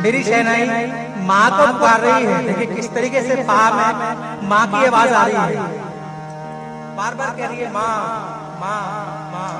मेरी शहनाई माँ को पुकार रही है। देखिए किस तरीके से पाप में माँ की आवाज आ रही है, बार बार कह रही है माँ माँ माँ।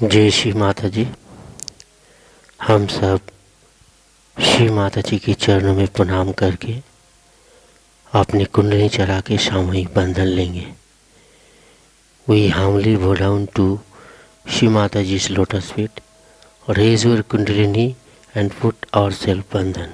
जय श्री माता जी। हम सब श्री माता जी के चरणों में प्रणाम करके अपनी कुंडली चढ़ा के सामूहिक बंधन लेंगे। We humbly bow down to Shri Mataji's lotus feet, raise your kundalini and put ourselves bandhan.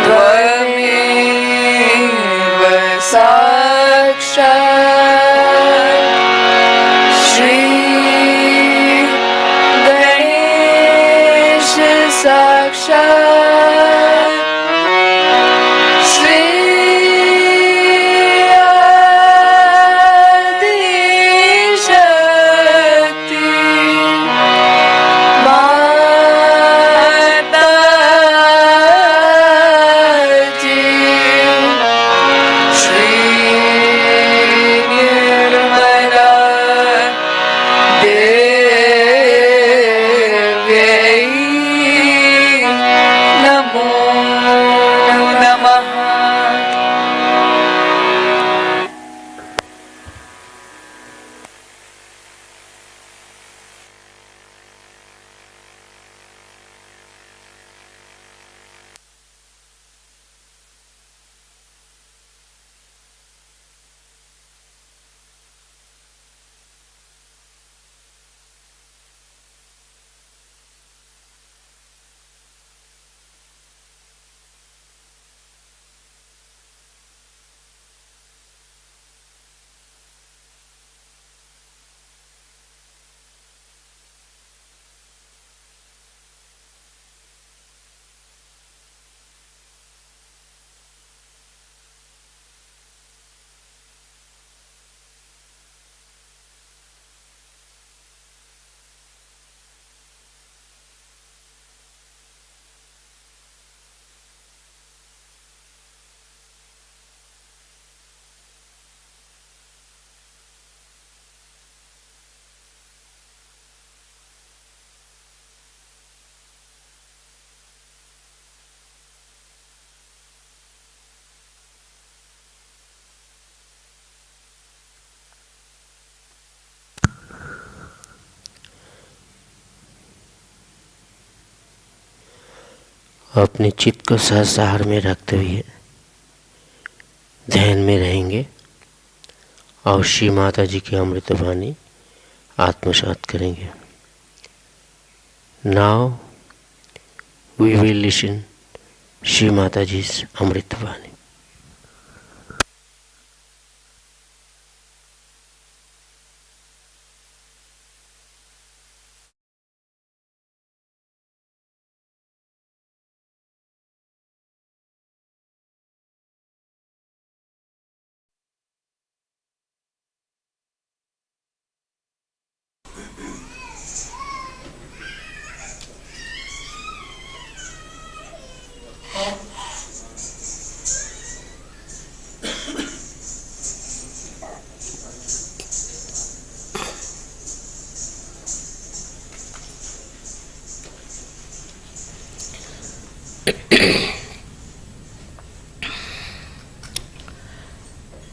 त्वमेव साक्षात् श्री गणेश साक्षात् श्री आदिशक्ति माताजी श्री निर्मला देव्यै नमो नमः। अपने चित्त को सहसार में रखते हुए ध्यान में रहेंगे और श्री माता जी की अमृत वाणी आत्मसात करेंगे। Now we will listen Shri Mata ji Amrit Vani.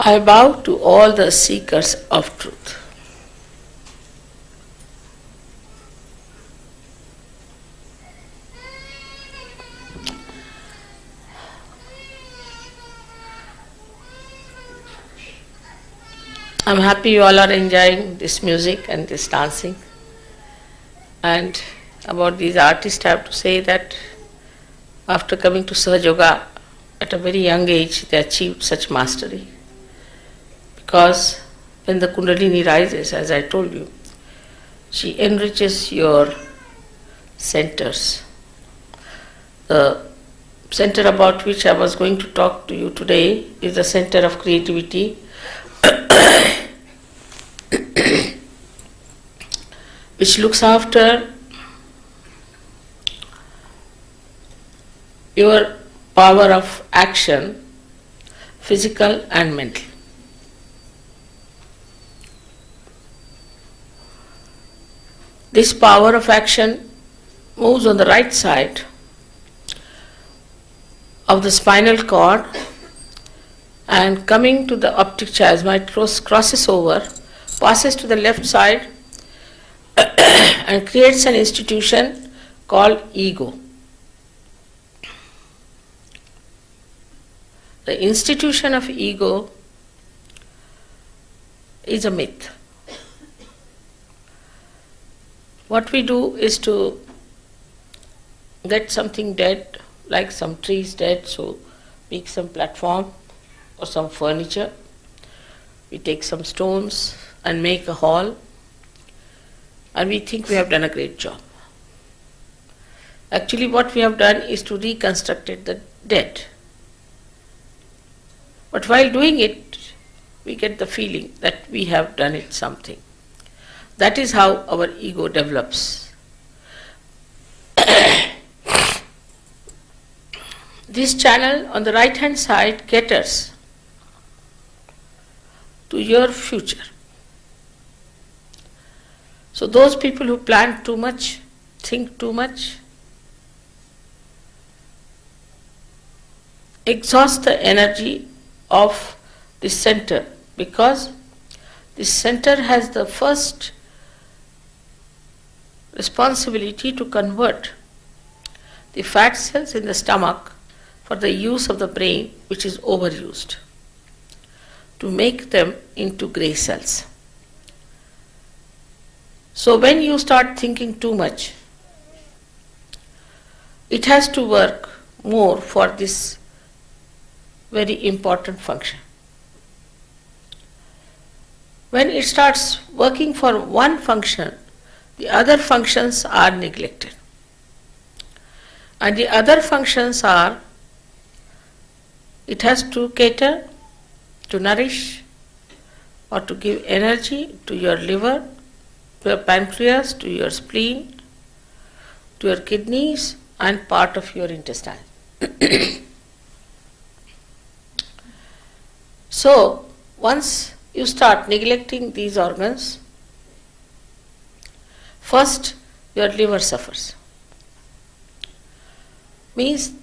I bow to all the seekers of truth. I'm happy you all are enjoying this music and this dancing. And about these artists, I have to say that after coming to Sahaja Yoga at a very young age, they achieved such mastery. Because when the Kundalini rises, as I told you, she enriches your centers. The center about which I was going to talk to you today is the center of creativity, which looks after your power of action, physical and mental. This power of action moves on the right side of the spinal cord and coming to the optic chiasma, it crosses over, passes to the left side and creates an institution called ego. The institution of ego is a myth. What we do is to get something dead, like some trees dead, so make some platform or some furniture. We take some stones and make a hall, and we think we have done a great job. Actually, what we have done is to reconstruct the dead. But while doing it, we get the feeling that we have done it something. That is how our ego develops. This channel on the right hand side caters to your future. So those people who plan too much, think too much, exhaust the energy of this center, because this center has the first responsibility to convert the fat cells in the stomach for the use of the brain, which is overused, to make them into grey cells. So when you start thinking too much, it has to work more for this very important function. When it starts working for one function, the other functions are neglected. And the other functions are, it has to cater, to nourish, or to give energy to your liver, to your pancreas, to your spleen, to your kidneys, and part of your intestine. So, once you start neglecting these organs, first your liver suffers. Means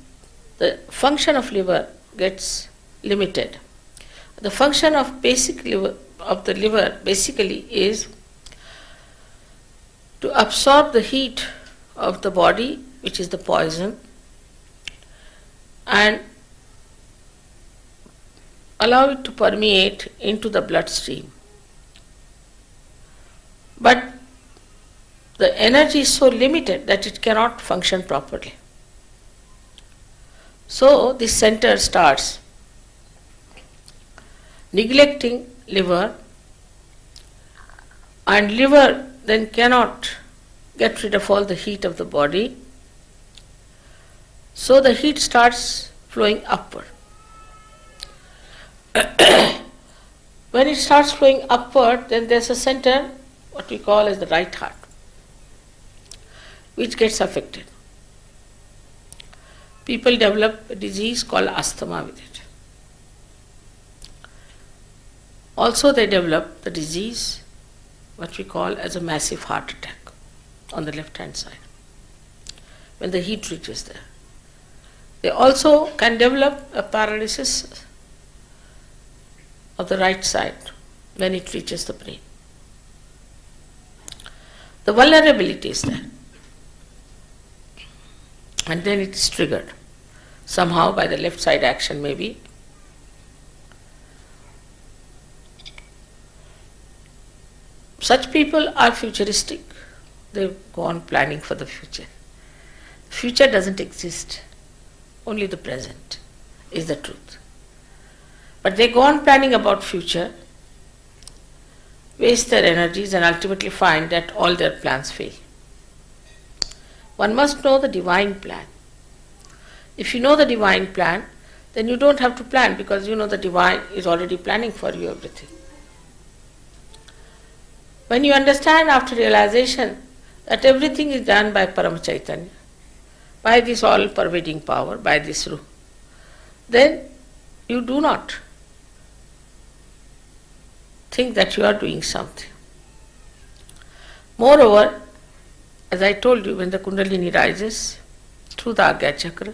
the function of liver gets limited. The function of the liver basically is to absorb the heat of the body, which is the poison, and allow it to permeate into the bloodstream. But the energy is so limited that it cannot function properly. So this center starts neglecting liver, and liver then cannot get rid of all the heat of the body. So the heat starts flowing upward. When it starts flowing upward, then there's a center, what we call as the right heart, which gets affected. People develop a disease called asthma with it. Also they develop the disease, what we call as a massive heart attack on the left hand side, when the heat reaches there. They also can develop a paralysis of the right side when it reaches the brain. The vulnerability is there. And then it is triggered somehow by the left side action maybe. Such people are futuristic. They go on planning for the future. Future doesn't exist. Only the present is the truth. But they go on planning about future, waste their energies, and ultimately find that all their plans fail. One must know the divine plan. If you know the divine plan, then you don't have to plan, because you know the divine is already planning for you everything. When you understand after realization that everything is done by Param Chaitanya, by this all-pervading power, by this Ruh, then you do not think that you are doing something. Moreover, as I told you, when the Kundalini rises through the Agya Chakra,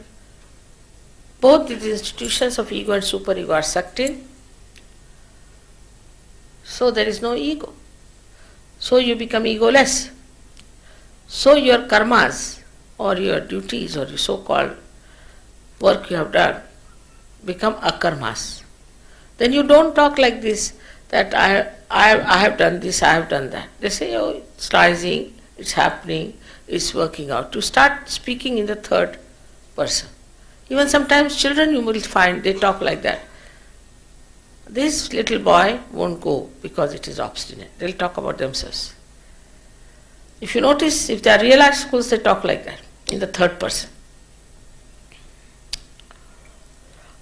both these institutions of ego and superego are sucked in, so there is no ego. So you become egoless. So your karmas or your duties or your so-called work you have done become akarmas. Then you don't talk like this, that I have done this, I have done that. They say, oh, it's rising, it's happening, it's working out. To start speaking in the third person. Even sometimes children you will find they talk like that. This little boy won't go because it is obstinate. They'll talk about themselves. If you notice, if they are real art schools, they talk like that, in the third person.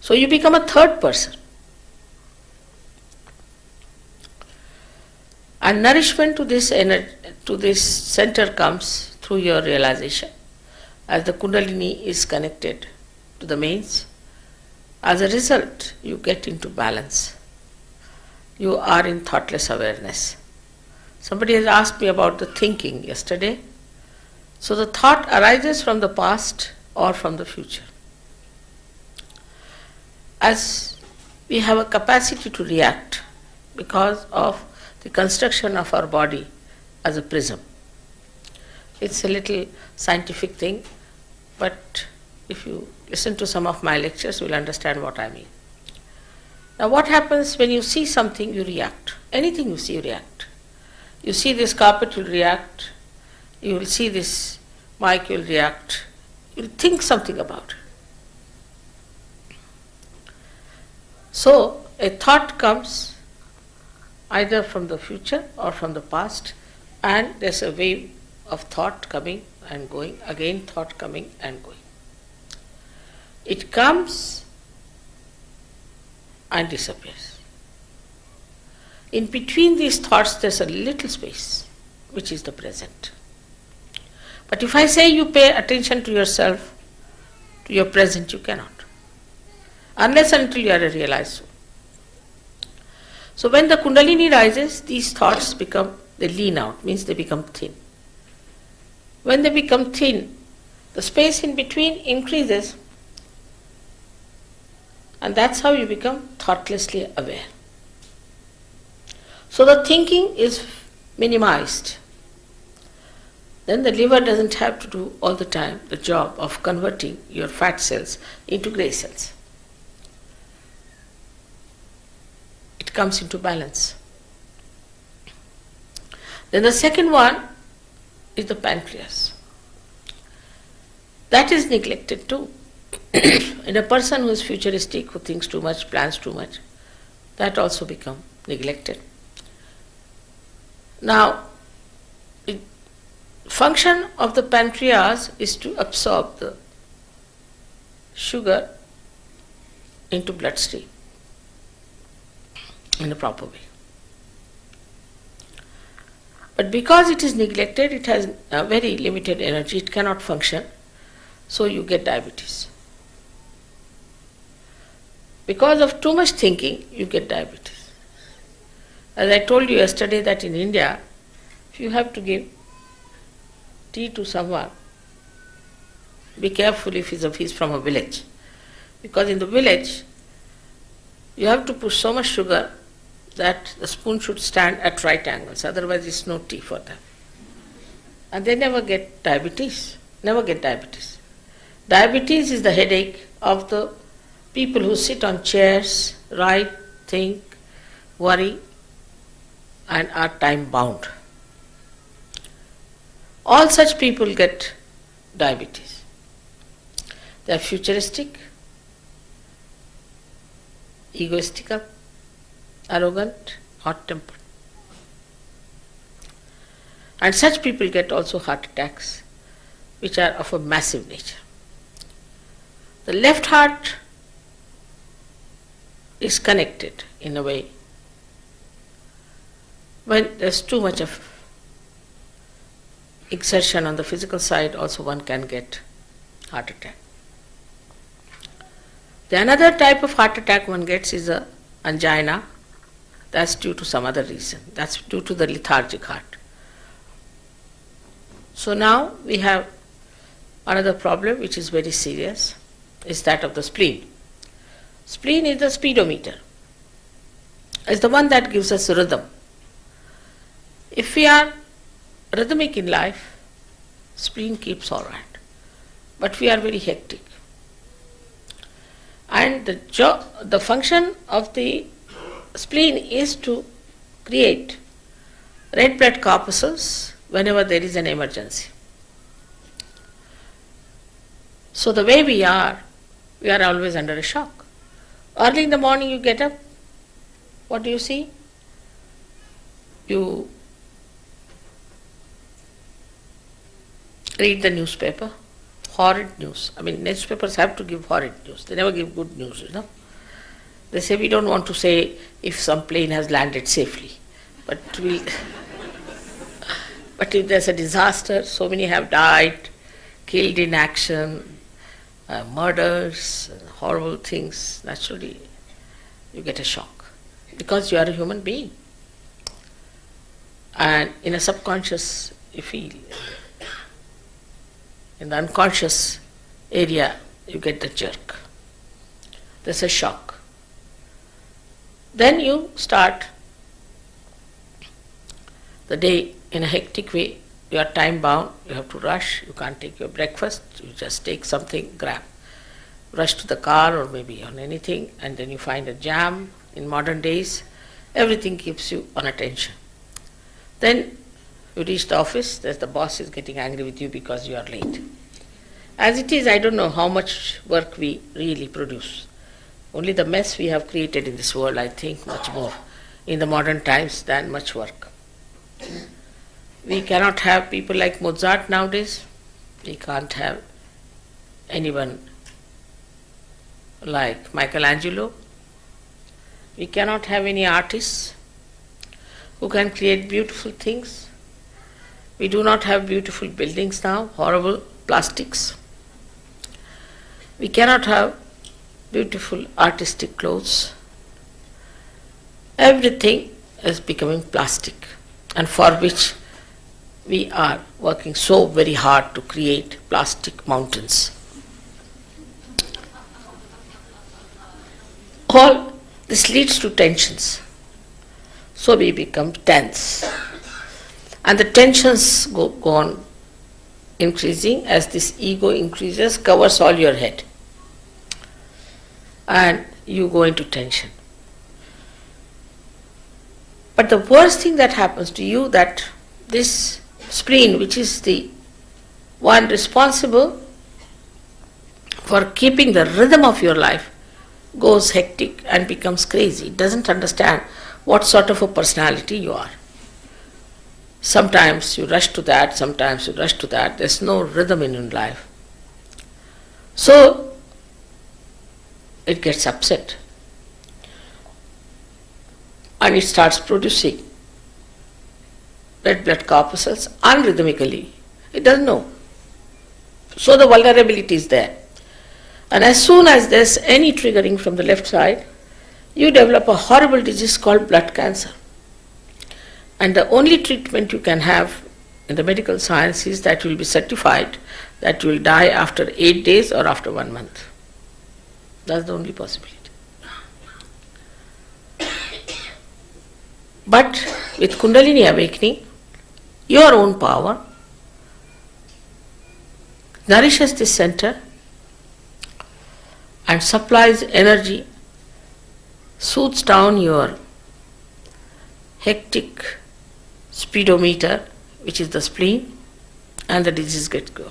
So you become a third person. And nourishment to this energy, to this center comes through your realization. As the Kundalini is connected to the mains, as a result, you get into balance. You are in thoughtless awareness. Somebody has asked me about the thinking yesterday. So the thought arises from the past or from the future. As we have a capacity to react because of the construction of our body as a prism. It's a little scientific thing, but if you listen to some of my lectures, you will understand what I mean. Now what happens when you see something, you react. Anything you see, you react. You see this carpet, you'll react. You will see this mic, you'll react. You'll think something about it. So a thought comes either from the future or from the past, and there's a wave of thought coming and going, again thought coming and going. It comes and disappears. In between these thoughts there's a little space, which is the present. But if I say you pay attention to yourself, to your present, you cannot. Unless and until you are a realized soul. So when the Kundalini rises, these thoughts they lean out, means they become thin. When they become thin, the space in between increases, and that's how you become thoughtlessly aware. So the thinking is minimized. Then the liver doesn't have to do all the time the job of converting your fat cells into grey cells. It comes into balance. Then the second one is the pancreas. That is neglected too. In a person who is futuristic, who thinks too much, plans too much, that also becomes neglected. Now, the function of the pancreas is to absorb the sugar into bloodstream in a proper way. But because it is neglected, it has a very limited energy, it cannot function, so you get diabetes. Because of too much thinking, you get diabetes. As I told you yesterday that in India, if you have to give tea to someone, be careful if he's from a village. Because in the village, you have to put so much sugar that the spoon should stand at right angles, otherwise it's no tea for them. And they never get diabetes, never get diabetes. Diabetes is the headache of the people who sit on chairs, write, think, worry, and are time bound. All such people get diabetes. They are futuristic, egoistical, arrogant, hot-tempered. And such people get also heart attacks, which are of a massive nature. The left heart is connected in a way. When there's too much of exertion on the physical side, also one can get heart attack. The another type of heart attack one gets is a angina. That's due to some other reason. That's due to the lethargic heart. So now we have another problem which is very serious, is that of the spleen. Spleen is the speedometer. It's the one that gives us rhythm. If we are rhythmic in life, spleen keeps all right. But we are very hectic. And the function of the spleen is to create red blood corpuscles whenever there is an emergency. So the way we are you are always under a shock. Early in the morning you get up, what do you see? You read the newspaper, horrid news. I mean, newspapers have to give horrid news. They never give good news, you know. They say we don't want to say if some plane has landed safely, but but if there's a disaster, so many have died, killed in action, murders, horrible things, naturally you get a shock because you are a human being. And in a subconscious you feel, in the unconscious area you get the jerk. There's a shock. Then you start the day in a hectic way. You are time bound, you have to rush, you can't take your breakfast, you just take something, grab. Rush to the car or maybe on anything, and then you find a jam. In modern days, everything keeps you on attention. Then you reach the office, there's the boss is getting angry with you because you are late. As it is, I don't know how much work we really produce. Only the mess we have created in this world, I think, much more in the modern times than much work. We cannot have people like Mozart nowadays. We can't have anyone like Michelangelo. We cannot have any artists who can create beautiful things. We do not have beautiful buildings now, horrible plastics. We cannot have beautiful artistic clothes. Everything is becoming plastic, and for which we are working so very hard to create plastic mountains. All this leads to tensions. So we become tense. And the tensions go on increasing as this ego increases, covers all your head. And you go into tension. But the worst thing that happens to you, that this spleen, which is the one responsible for keeping the rhythm of your life, goes hectic and becomes crazy. It doesn't understand what sort of a personality you are. Sometimes you rush to that, sometimes you rush to that. There's no rhythm in your life. So it gets upset. And it starts producing red blood corpuscles unrhythmically. It doesn't know. So the vulnerability is there. And as soon as there's any triggering from the left side, you develop a horrible disease called blood cancer. And the only treatment you can have in the medical science is that you will be certified that you will die after 8 days or after 1 month. That's the only possibility. But with Kundalini awakening, your own power nourishes this center and supplies energy, soothes down your hectic speedometer, which is the spleen, and the disease gets cured.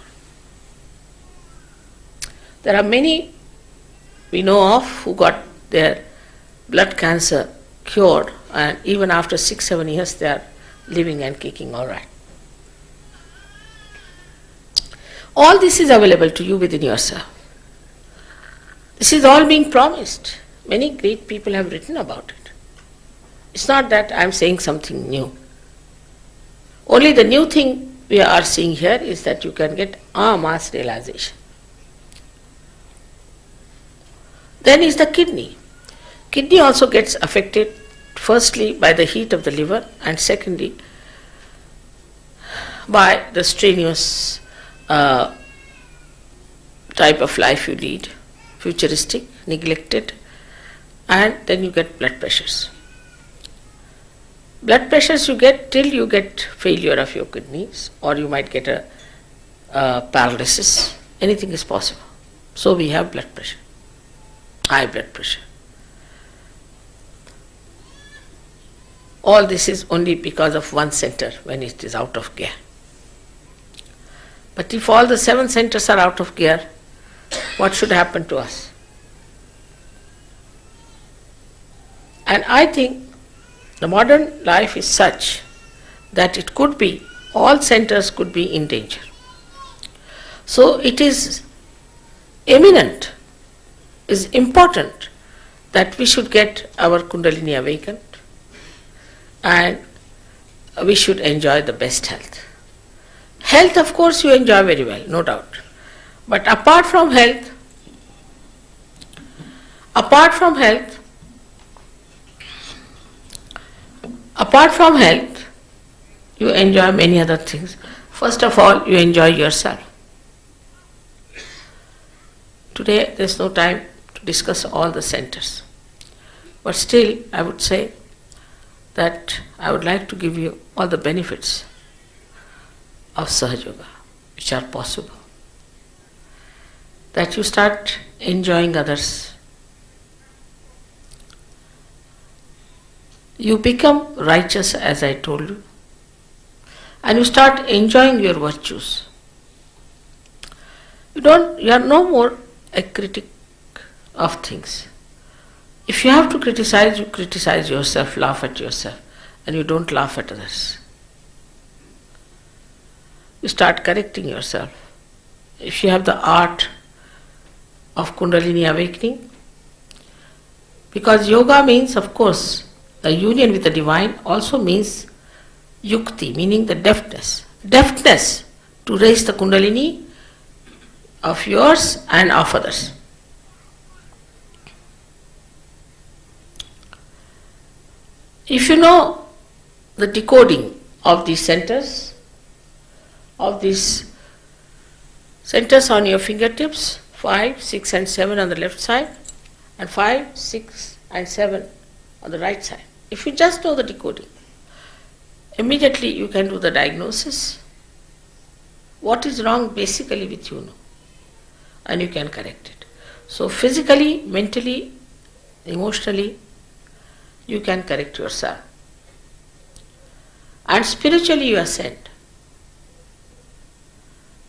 There are many we know of who got their blood cancer cured, and even after 6-7 years they are living and kicking all right. All this is available to you within yourself. This is all being promised. Many great people have written about it. It's not that I am saying something new. Only the new thing we are seeing here is that you can get mass realization. Then is the kidney. Kidney also gets affected, firstly by the heat of the liver, and secondly by the strenuous type of life you lead, futuristic, neglected, and then you get blood pressures. Blood pressures you get till you get failure of your kidneys, or you might get a paralysis. Anything is possible. So we have blood pressure, high blood pressure. All this is only because of one center when it is out of gear. But if all the 7 centers are out of gear, what should happen to us? And I think the modern life is such that it could be, all centers could be in danger. So it is eminent, is important that we should get our Kundalini awakened and we should enjoy the best health. Health, of course, you enjoy very well, no doubt. But apart from health, you enjoy many other things. First of all, you enjoy yourself. Today, there is no time to discuss all the centers. But still, I would say that I would like to give you all the benefits of Sahaja Yoga, which are possible. That you start enjoying others. You become righteous, as I told you, and you start enjoying your virtues. You are no more a critic of things. If you have to criticize, you criticize yourself, laugh at yourself, and you don't laugh at others. You start correcting yourself. If you have the art of Kundalini awakening, because yoga means, of course, the union with the divine, also means yukti, meaning the deftness. Deftness to raise the Kundalini of yours and of others. If you know the decoding of these centers on your fingertips, 5, 6 and 7 on the left side and 5, 6 and 7 on the right side. If you just know the decoding, immediately you can do the diagnosis. What is wrong basically with you, and you can correct it. So physically, mentally, emotionally, you can correct yourself. And spiritually you ascend.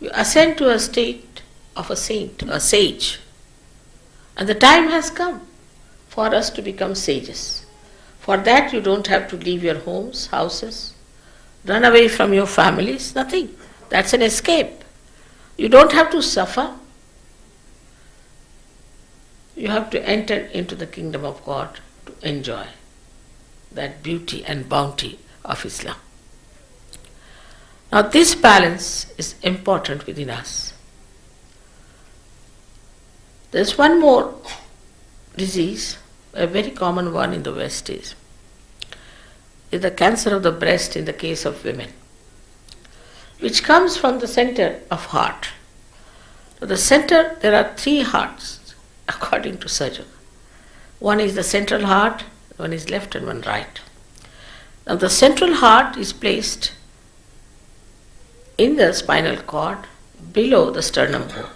You ascend to a state of a saint, a sage. And the time has come for us to become sages. For that you don't have to leave your homes, houses, run away from your families, nothing. That's an escape. You don't have to suffer. You have to enter into the kingdom of God to enjoy that beauty and bounty of Islam. Now this balance is important within us. There is one more disease, a very common one in the West is the cancer of the breast in the case of women, which comes from the center of heart. So the center, there are 3 hearts according to surgeon. One is the central heart, one is left and one right. Now the central heart is placed in the spinal cord below the sternum bone.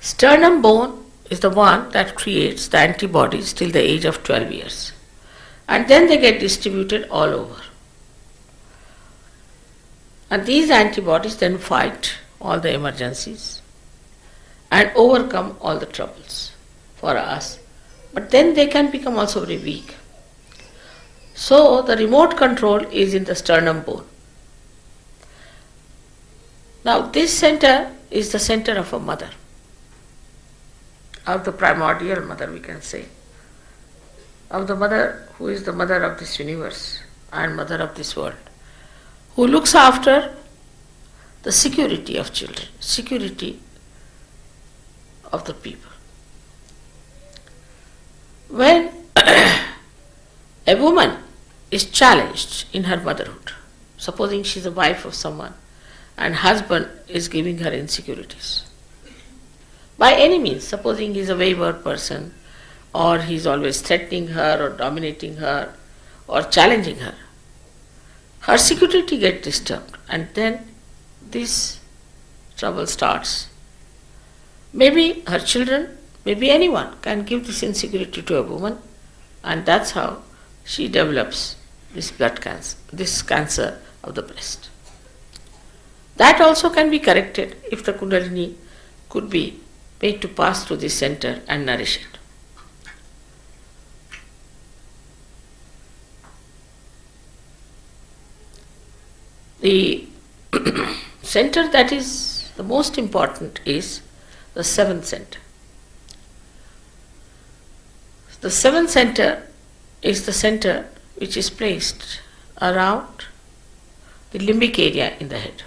Sternum bone is the one that creates the antibodies till the age of 12 years. And then they get distributed all over. And these antibodies then fight all the emergencies and overcome all the troubles for us. But then they can become also very weak. So the remote control is in the sternum bone. Now this center is the center of a mother, of the primordial mother, we can say, of the mother who is the mother of this universe and mother of this world, who looks after the security of children, security of the people. When a woman is challenged in her motherhood, supposing she is a wife of someone and husband is giving her insecurities, by any means, supposing he is a wayward person or he is always threatening her or dominating her or challenging her, her security gets disturbed and then this trouble starts. Maybe her children, maybe anyone can give this insecurity to a woman, and that's how she develops this blood cancer, this cancer of the breast. That also can be corrected if the Kundalini could be made to pass through this center and nourish it. The center that is the most important is the seventh center. The seventh center is the center which is placed around the limbic area in the head.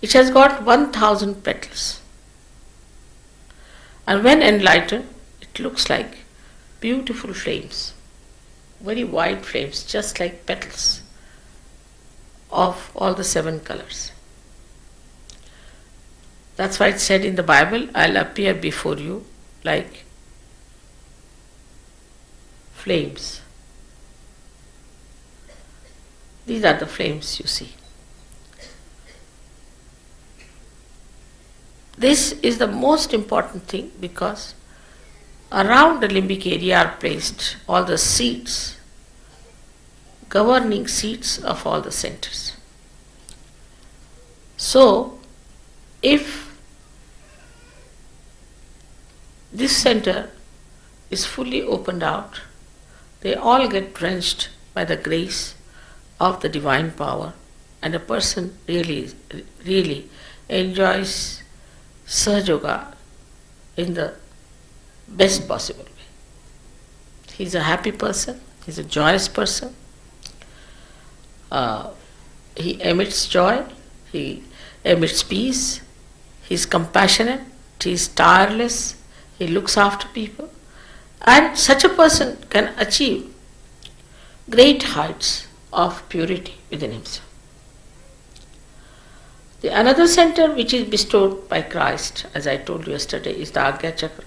It has got 1000 petals, and when enlightened it looks like beautiful flames, very white flames, just like petals of all the 7 colors. That's why it said in the Bible, I'll appear before you like flames. These are the flames you see. This is the most important thing, because around the limbic area are placed all the seats, governing seats of all the centers. So, if this center is fully opened out, they all get drenched by the grace of the divine power, and a person really enjoys Sahaja Yoga in the best possible way. He's a happy person, he's a joyous person, he emits joy, he emits peace, he's compassionate, he's tireless, he looks after people, and such a person can achieve great heights of purity within himself. The another center which is bestowed by Christ, as I told you yesterday, is the Ajna Chakra,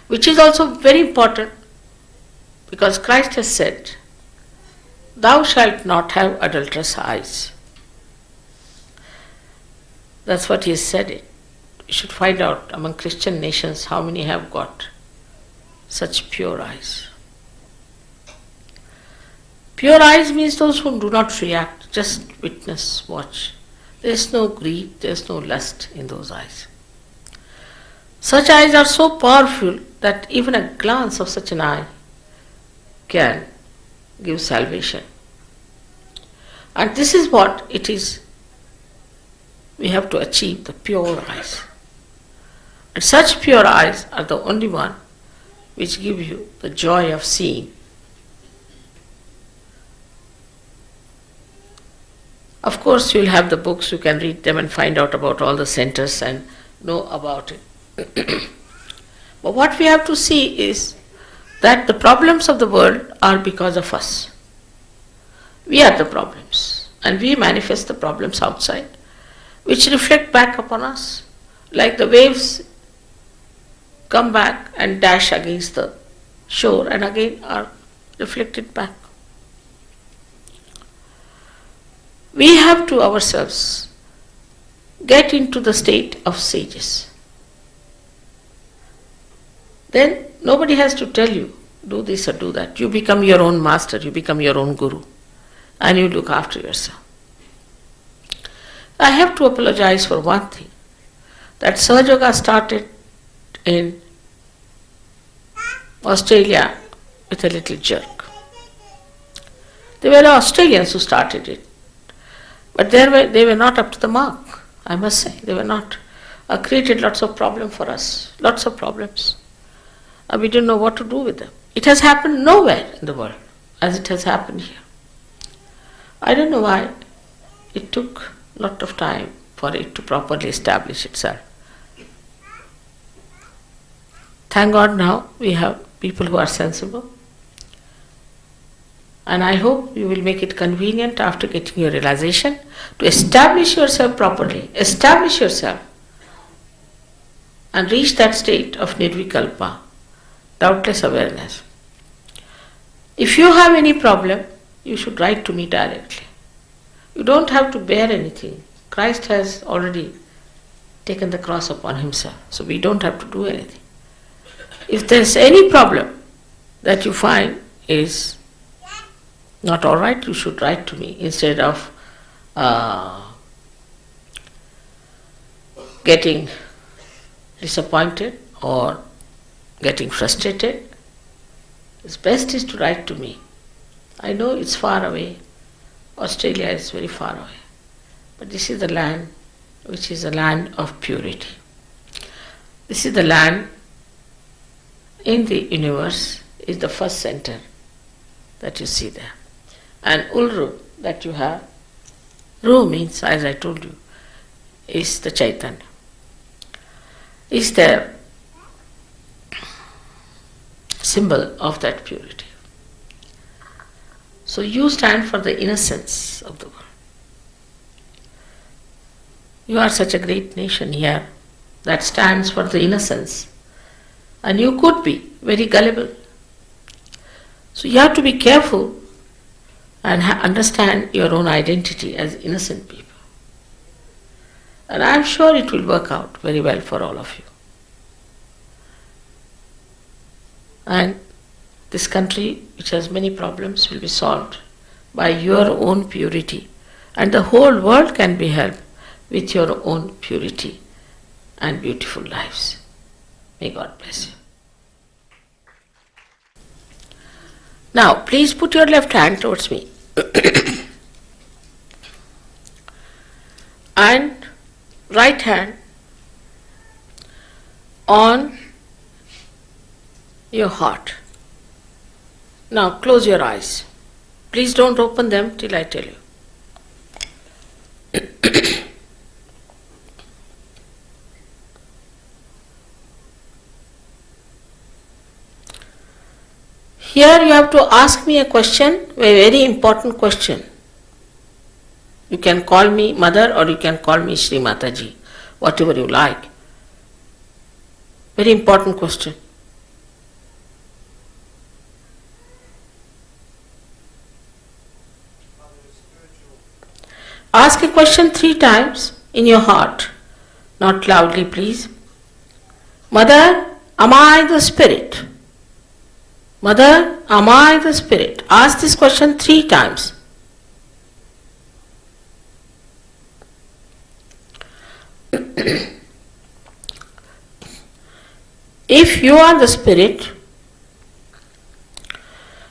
which is also very important, because Christ has said, "Thou shalt not have adulterous eyes." That's what he has said it. We should find out among Christian nations how many have got such pure eyes. Pure eyes means those who do not react, just witness, watch. There is no greed, there is no lust in those eyes. Such eyes are so powerful that even a glance of such an eye can give salvation. And this is what it is we have to achieve, the pure eyes. And such pure eyes are the only one which give you the joy of seeing. Of course, you will have the books, you can read them and find out about all the centers and know about it. But what we have to see is that the problems of the world are because of us. We are the problems, and we manifest the problems outside, which reflect back upon us, like the waves come back and dash against the shore and again are reflected back. We have to ourselves get into the state of sages. Then nobody has to tell you, do this or do that. You become your own master, you become your own guru, and you look after yourself. I have to apologize for one thing, that Sahaja Yoga started in Australia with a little jerk. They were Australians who started it, but they were not up to the mark, I must say. They were not. Created lots of problems for us, lots of problems. We didn't know what to do with them. It has happened nowhere in the world as it has happened here. I don't know why it took a lot of time for it to properly establish itself. Thank God now we have people who are sensible, and I hope you will make it convenient after getting your realization to establish yourself properly, establish yourself and reach that state of nirvikalpa, doubtless awareness. If you have any problem, you should write to me directly. You don't have to bear anything. Christ has already taken the cross upon himself, so we don't have to do anything. If there is any problem that you find is not all right, you should write to me instead of getting disappointed or getting frustrated. It's best is to write to me. I know it's far away. Australia is very far away. But this is the land which is a land of purity. This is the land in the universe, is the first center that you see there. And Ulru that you have, Ru means, as I told you, is the Chaitanya. Is the symbol of that purity. So you stand for the innocence of the world. You are such a great nation here that stands for the innocence. And you could be very gullible. So you have to be careful and understand your own identity as innocent people. And I am sure it will work out very well for all of you. And this country, which has many problems, will be solved by your own purity. And the whole world can be helped with your own purity and beautiful lives. May God bless you. Now, please put your left hand towards me. And right hand on your heart. Now, close your eyes. Please don't open them till I tell you. Here you have to ask me a question, a very important question. You can call me Mother or you can call me Shri Mataji, whatever you like. Very important question. Ask a question 3 times in your heart, not loudly please. Mother, am I the spirit? Mother, am I the spirit? Ask this question 3 times. If you are the spirit,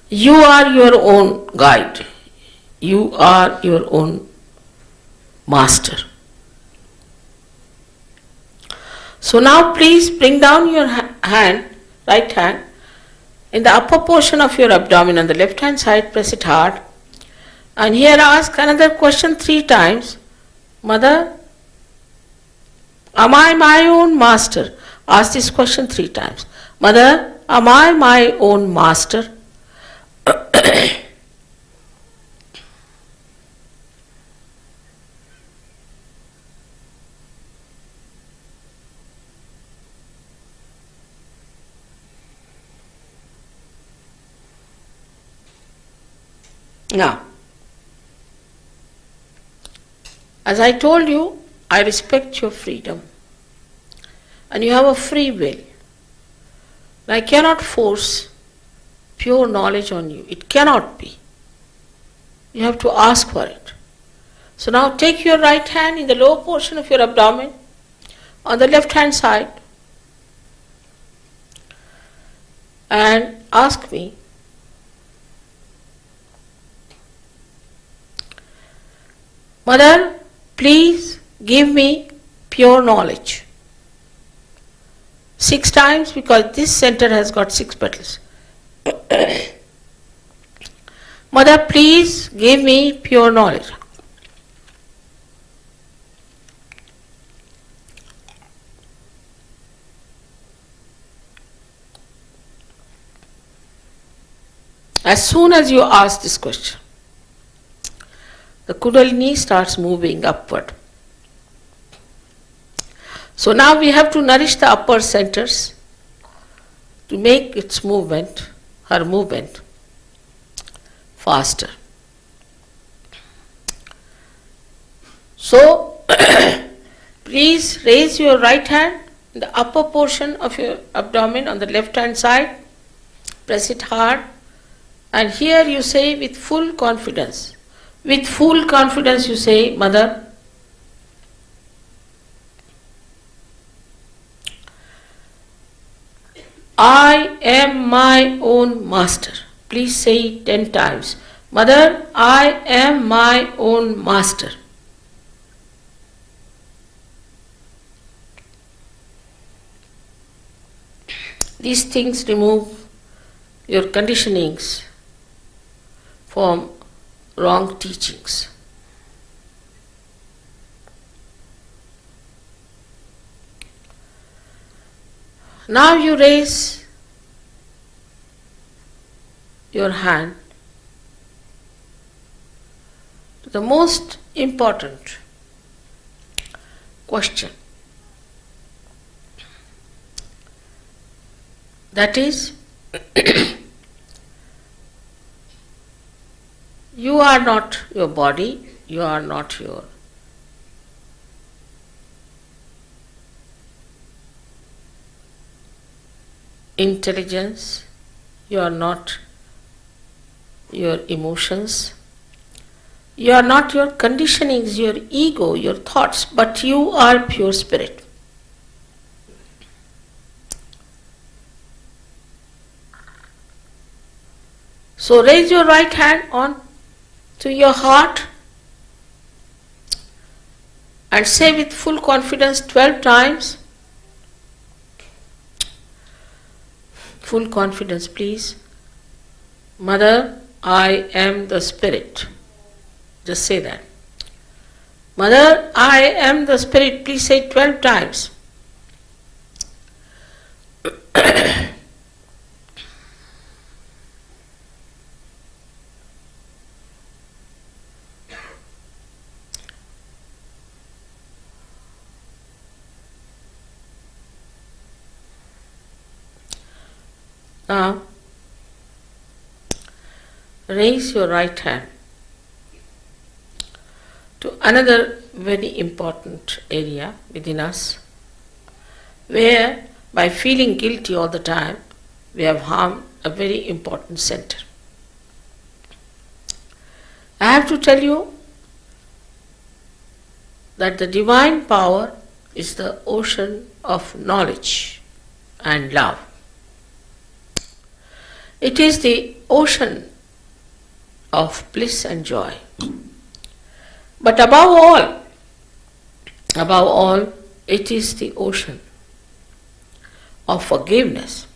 you are your own guide. You are your own master. So now please bring down your hand, right hand, in the upper portion of your abdomen on the left hand side, press it hard. And here ask another question 3 times. Mother, am I my own master? Ask this question 3 times. Mother, am I my own master? Now, as I told you, I respect your freedom. And you have a free will. I cannot force pure knowledge on you. It cannot be. You have to ask for it. So now take your right hand in the lower portion of your abdomen on the left hand side and ask me, Mother, please give me pure knowledge. 6 times because this center has got 6 petals. Mother, please give me pure knowledge. As soon as you ask this question, the Kundalini starts moving upward. So now we have to nourish the upper centers to make its movement, her movement, faster. So please raise your right hand in the upper portion of your abdomen on the left hand side, press it hard, and here you say with full confidence. With full confidence you say, Mother, I am my own master. Please say it 10 times. Mother, I am my own master. These things remove your conditionings from wrong teachings. Now you raise your hand to the most important question. That is, you are not your body, you are not your intelligence, you are not your emotions, you are not your conditionings, your ego, your thoughts, but you are pure spirit. So raise your right hand on to your heart and say with full confidence 12 times. Full confidence, please. Mother, I am the spirit. Just say that. Mother, I am the spirit. Please say 12 times. Now, raise your right hand to another very important area within us, where by feeling guilty all the time, we have harmed a very important center. I have to tell you that the divine power is the ocean of knowledge and love. It is the ocean of bliss and joy. But above all, it is the ocean of forgiveness.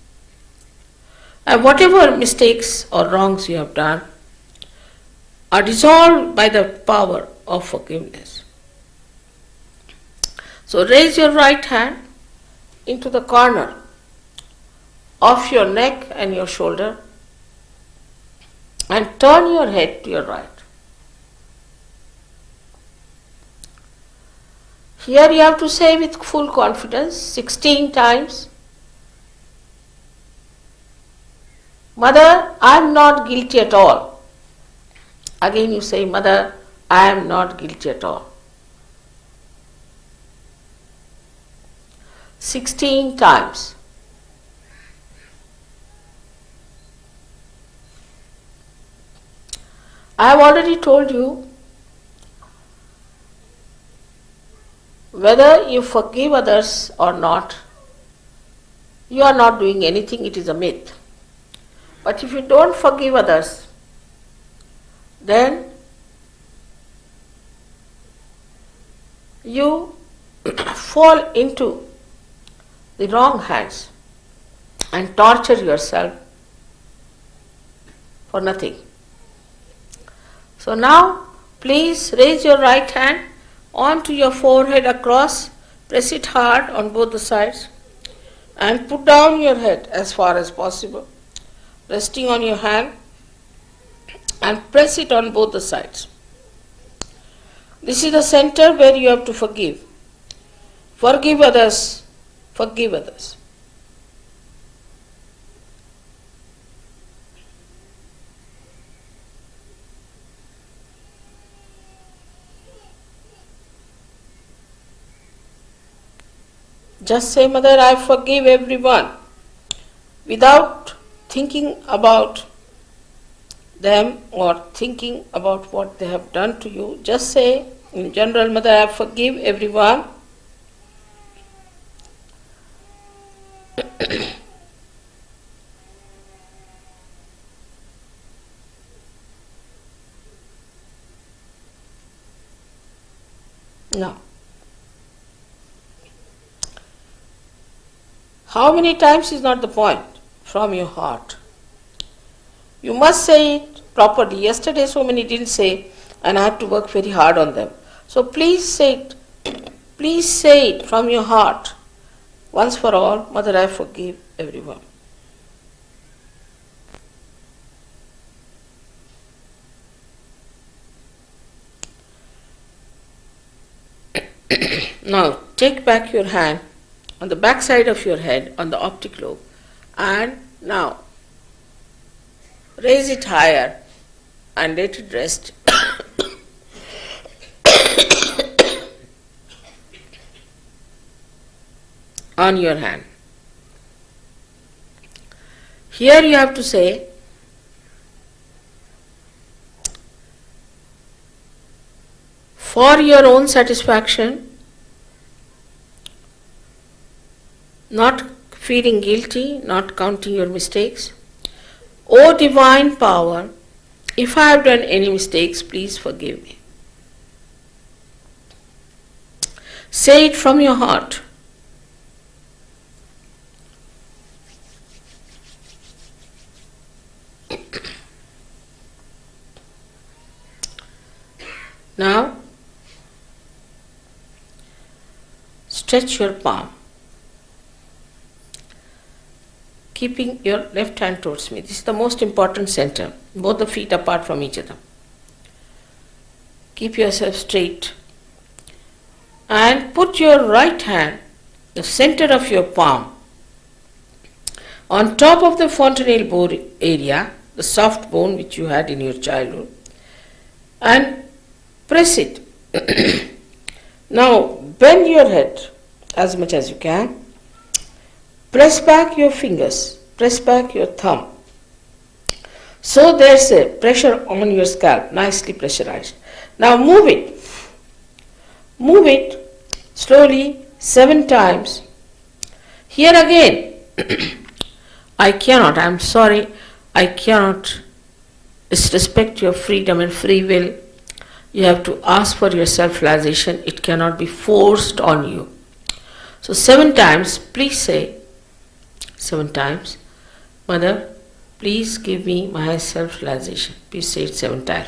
And whatever mistakes or wrongs you have done are dissolved by the power of forgiveness. So raise your right hand into the corner of your neck and your shoulder and turn your head to your right. Here you have to say with full confidence 16 times, Mother, I am not guilty at all. Again you say, Mother, I am not guilty at all. 16 times. I have already told you, whether you forgive others or not, you are not doing anything, it is a myth. But if you don't forgive others, then you fall into the wrong hands and torture yourself for nothing. So now, please raise your right hand onto your forehead across, press it hard on both the sides and put down your head as far as possible, resting on your hand and press it on both the sides. This is the center where you have to forgive. Forgive others, forgive others. Just say, Mother, I forgive everyone, without thinking about them or thinking about what they have done to you. Just say, in general, Mother, I forgive everyone. Now, how many times is not the point, from your heart. You must say it properly. Yesterday so many didn't say, and I had to work very hard on them. So please say it. Please say it from your heart. Once for all, Mother, I forgive everyone. Now, take back your hand on the back side of your head, on the optic lobe, and now raise it higher and let it rest on your hand. Here you have to say, for your own satisfaction, not feeling guilty, not counting your mistakes. O divine power, if I have done any mistakes, please forgive me. Say it from your heart. Now, stretch your palm, keeping your left hand towards me. This is the most important center, both the feet apart from each other. Keep yourself straight and put your right hand, the center of your palm, on top of the fontanelle bone area, the soft bone which you had in your childhood, and press it. Now bend your head as much as you can. Press back your fingers, press back your thumb. So there's a pressure on your scalp, nicely pressurized. Now move it. Move it slowly 7 times. Here again, I'm sorry, I cannot disrespect your freedom and free will. You have to ask for your self-realization. It cannot be forced on you. So 7 times, please say 7 times, Mother, please give me my self-realization. Please say it 7 times.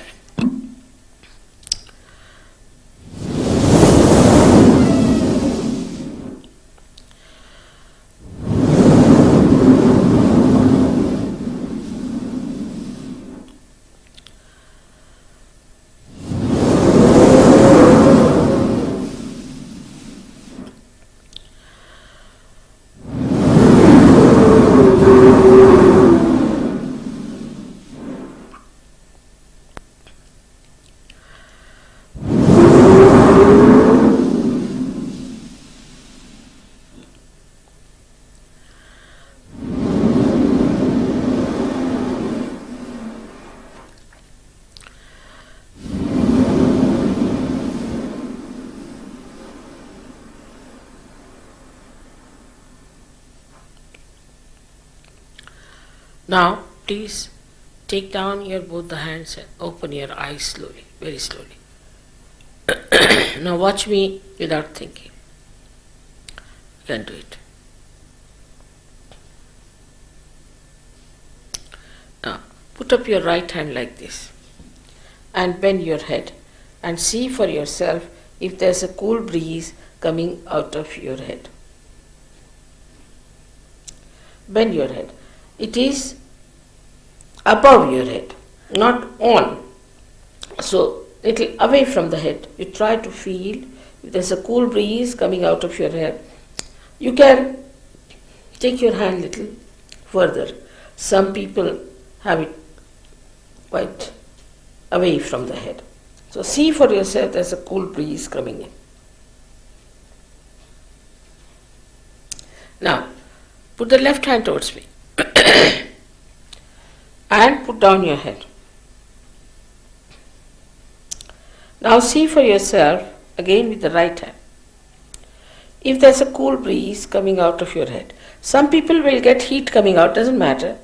Now, please take down your both the hands and open your eyes slowly, very slowly. Now watch me without thinking. You can do it. Now, put up your right hand like this and bend your head and see for yourself if there's a cool breeze coming out of your head. Bend your head. It is above your head, not on. So, little away from the head. You try to feel if there's a cool breeze coming out of your head. You can take your hand little further. Some people have it quite away from the head. So see for yourself there's a cool breeze coming in. Now, put the left hand towards me and put down your head. Now see for yourself again with the right hand if there's a cool breeze coming out of your head. Some people will get heat coming out, doesn't matter.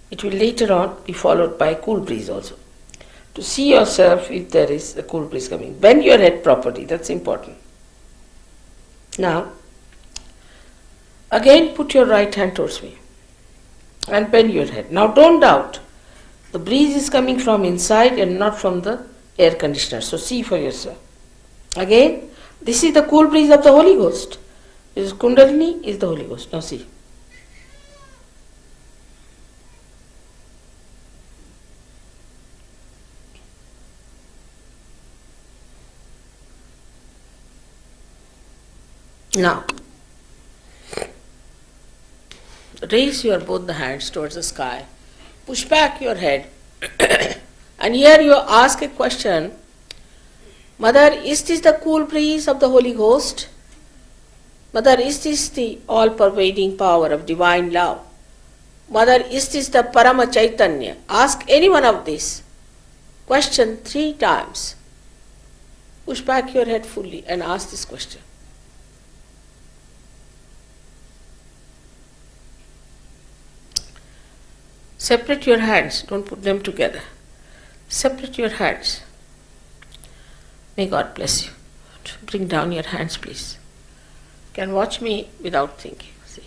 It will later on be followed by a cool breeze also. To see yourself if there is a cool breeze coming. Bend your head properly, that's important. Now, again put your right hand towards me and bend your head. Now don't doubt. The breeze is coming from inside and not from the air conditioner. So see for yourself. Again, this is the cool breeze of the Holy Ghost. This is Kundalini, is the Holy Ghost. Now see. Now, raise your both the hands towards the sky. Push back your head. And here you ask a question. Mother, is this the cool breeze of the Holy Ghost? Mother, is this the all-pervading power of divine love? Mother, is this the Parama Chaitanya? Ask any one of these. Question 3 times. Push back your head fully and ask this question. Separate your hands, don't put them together. Separate your hands. May God bless you. Bring down your hands, please. You can watch me without thinking. See.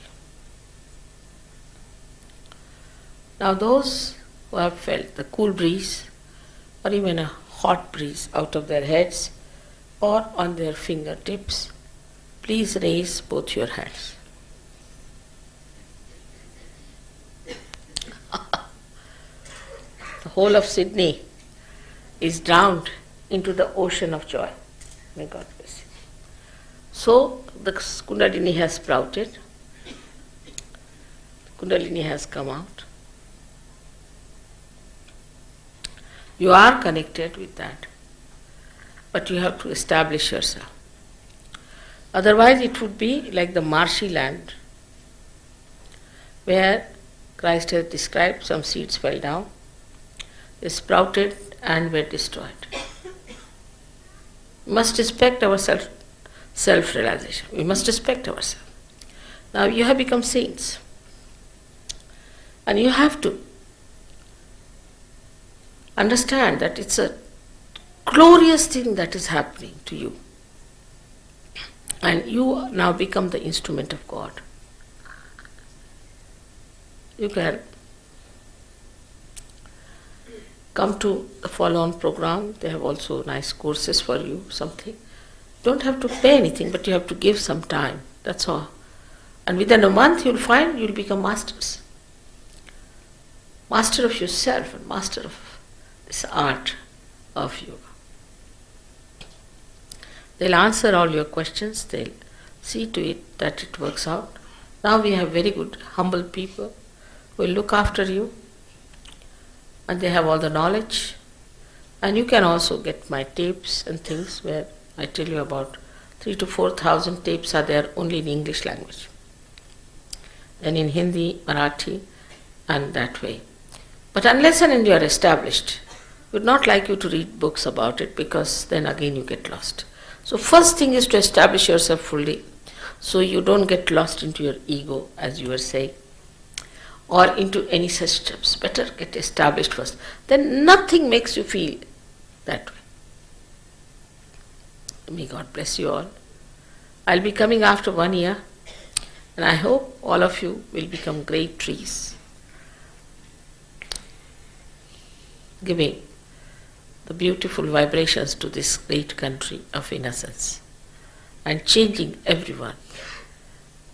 Now those who have felt the cool breeze or even a hot breeze out of their heads or on their fingertips, please raise both your hands. The whole of Sydney is drowned into the ocean of joy. May God bless you. So the Kundalini has sprouted. Kundalini has come out. You are connected with that, but you have to establish yourself. Otherwise it would be like the marshy land where Christ has described some seeds fell down, they sprouted and were destroyed. We must respect our self-realization. We must respect ourselves. Now you have become saints. And you have to understand that it's a glorious thing that is happening to you. And you now become the instrument of God. You can come to the follow-on program. They have also nice courses for you, something. Don't have to pay anything, but you have to give some time. That's all. And within a month you'll find you'll become masters. Master of yourself and master of this art of yoga. They'll answer all your questions. They'll see to it that it works out. Now we have very good, humble people who will look after you. And they have all the knowledge. And you can also get my tapes and things where I tell you about 3,000 to 4,000 tapes are there only in English language. And in Hindi, Marathi, and that way. But unless and until you are established, we would not like you to read books about it because then again you get lost. So first thing is to establish yourself fully so you don't get lost into your ego, as you were saying, or into any such steps. Better get established first. Then nothing makes you feel that way. May God bless you all. I'll be coming after 1 year, and I hope all of you will become great trees, giving the beautiful vibrations to this great country of innocence and changing everyone.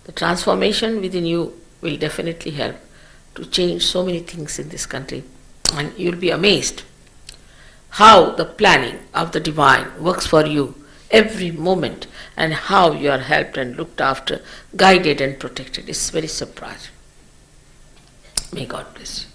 The transformation within you will definitely help to change so many things in this country, and you'll be amazed how the planning of the divine works for you every moment and how you are helped and looked after, guided and protected. It's very surprising. May God bless you.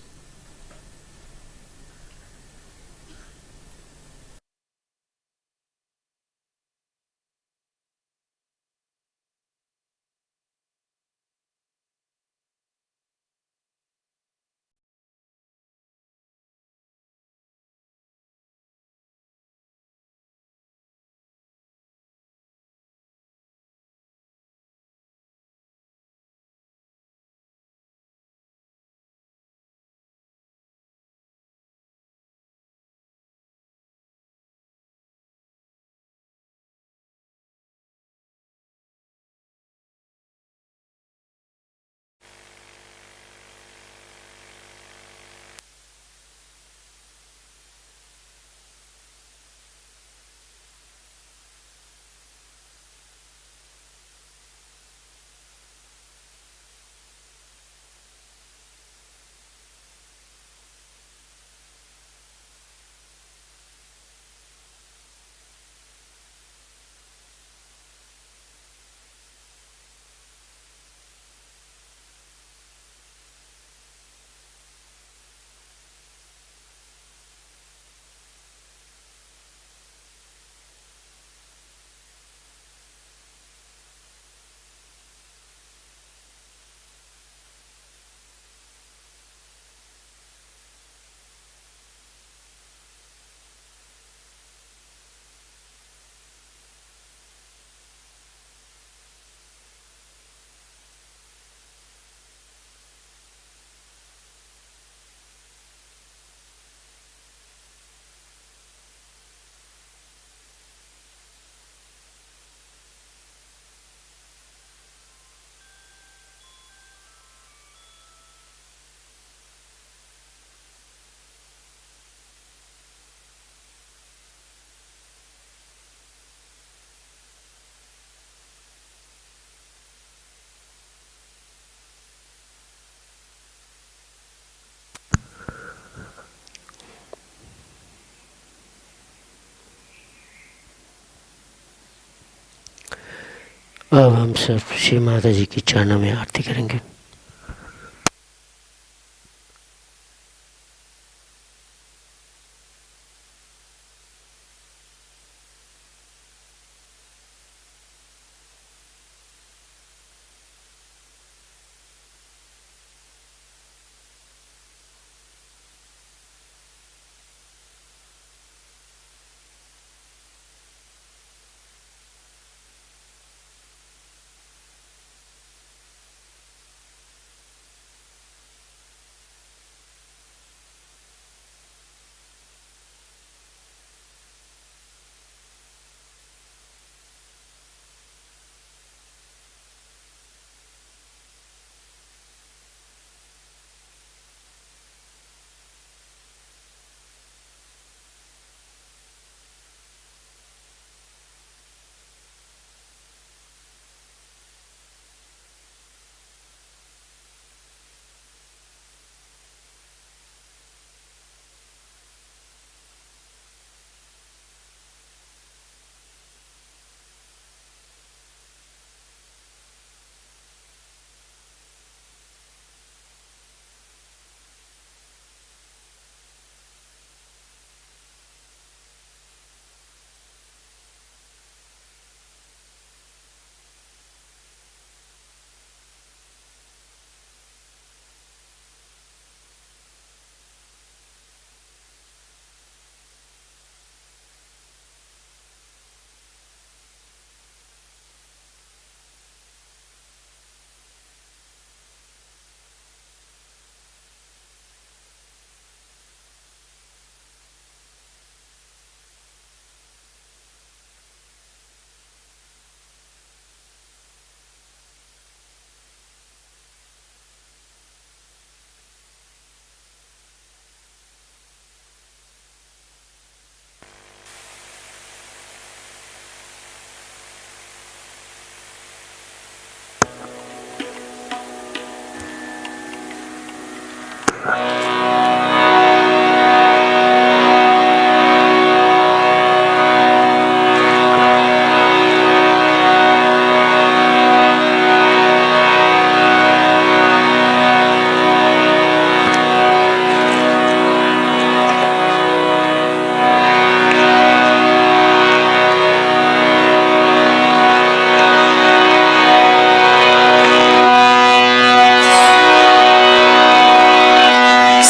अब हम सब श्री माता जी की चरणों में आरती करेंगे।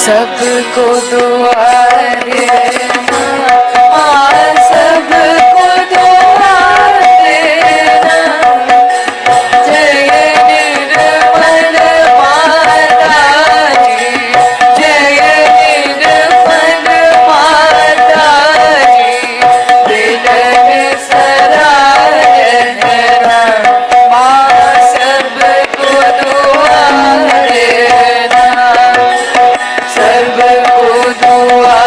सबको दुआ देना, सबको दुआ देना। जय निर्मल माता जी, जय निर्मल माता जी। दिल में सराहना माँ सबको दुआ देना, सबको दुआ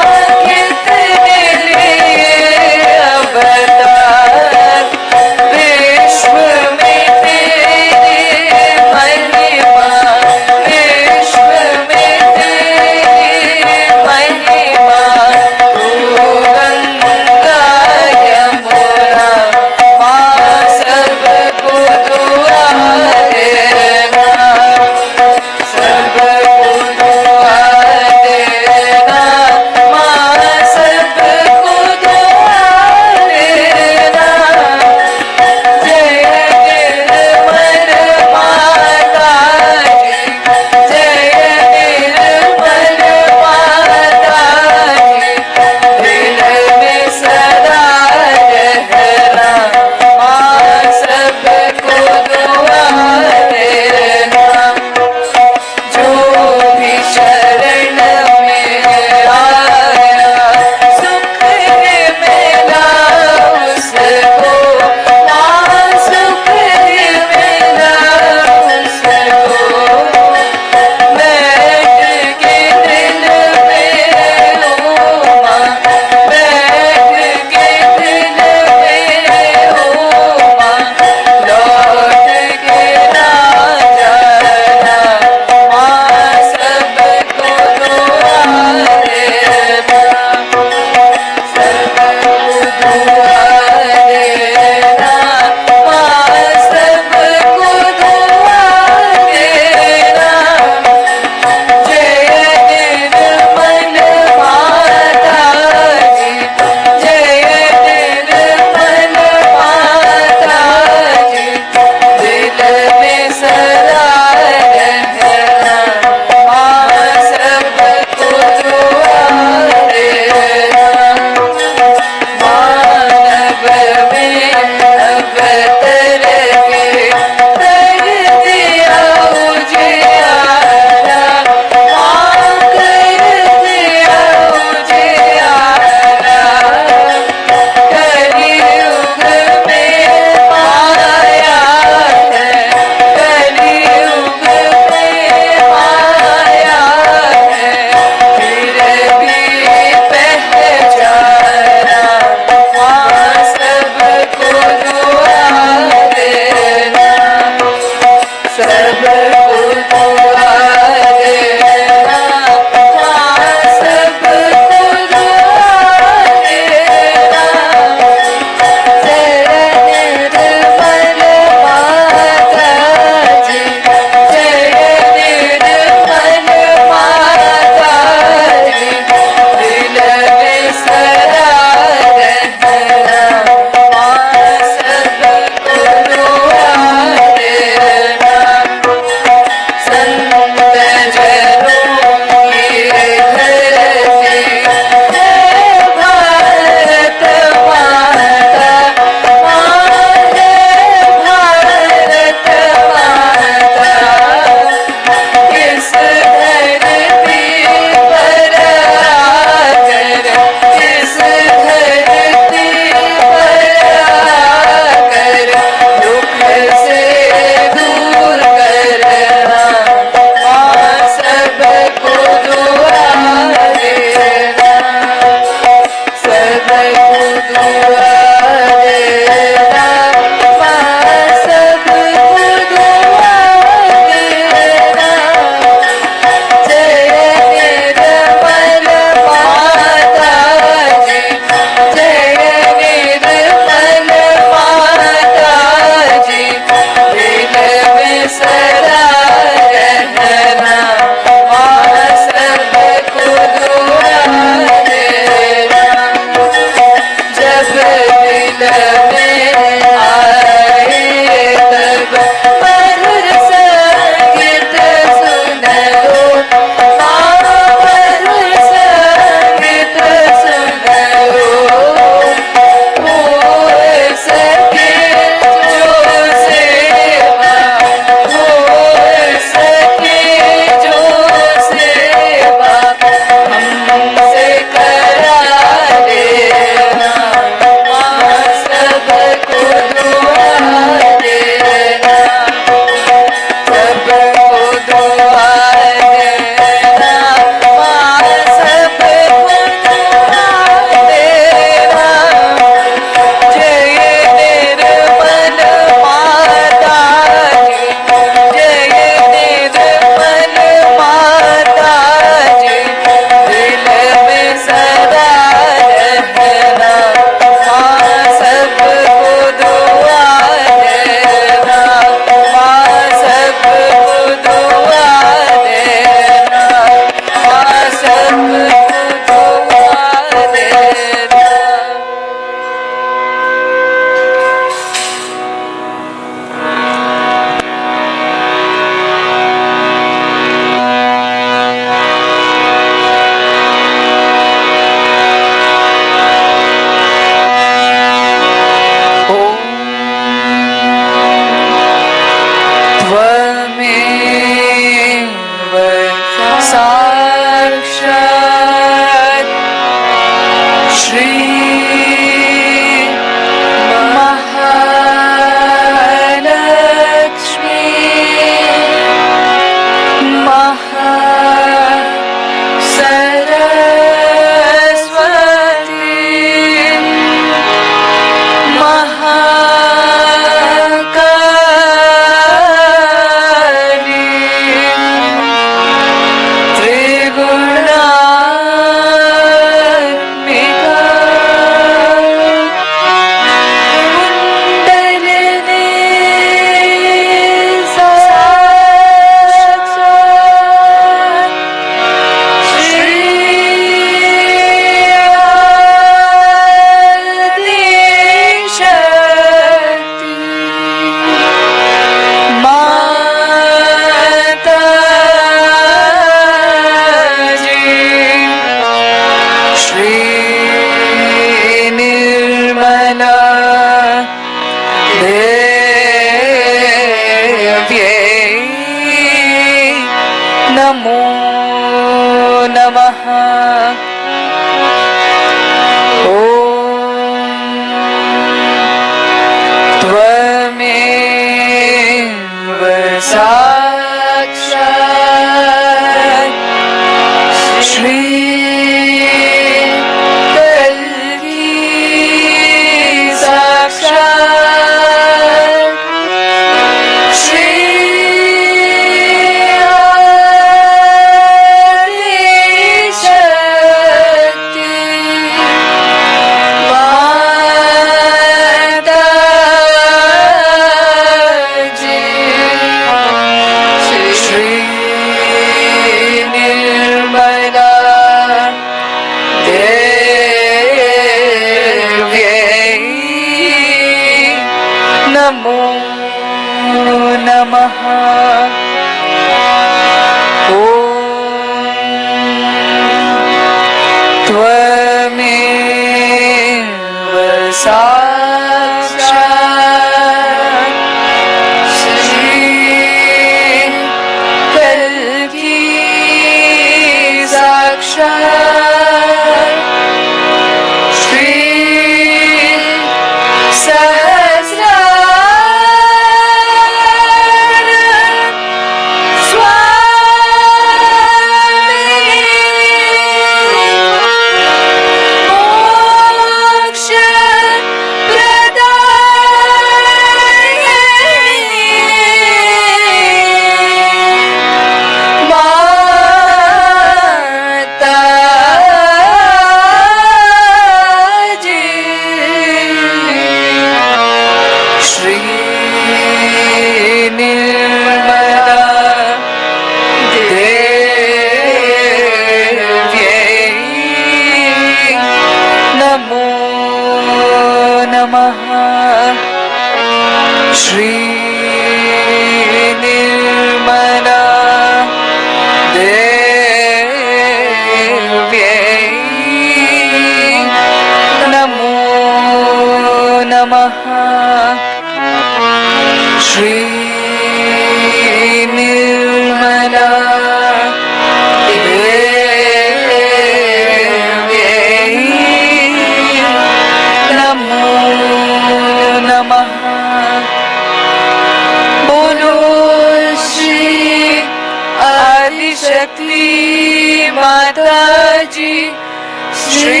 श्री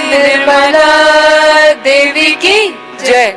निर्मला देवी की जय।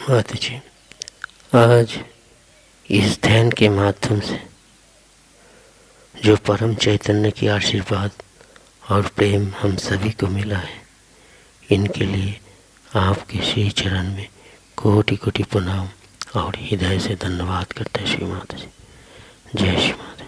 माता जी, आज इस ध्यान के माध्यम से जो परम चैतन्य की आशीर्वाद और प्रेम हम सभी को मिला है, इनके लिए आपके श्री चरण में कोटि कोटि प्रणाम और हृदय से धन्यवाद करते हैं श्री माता जी। जय श्री माता।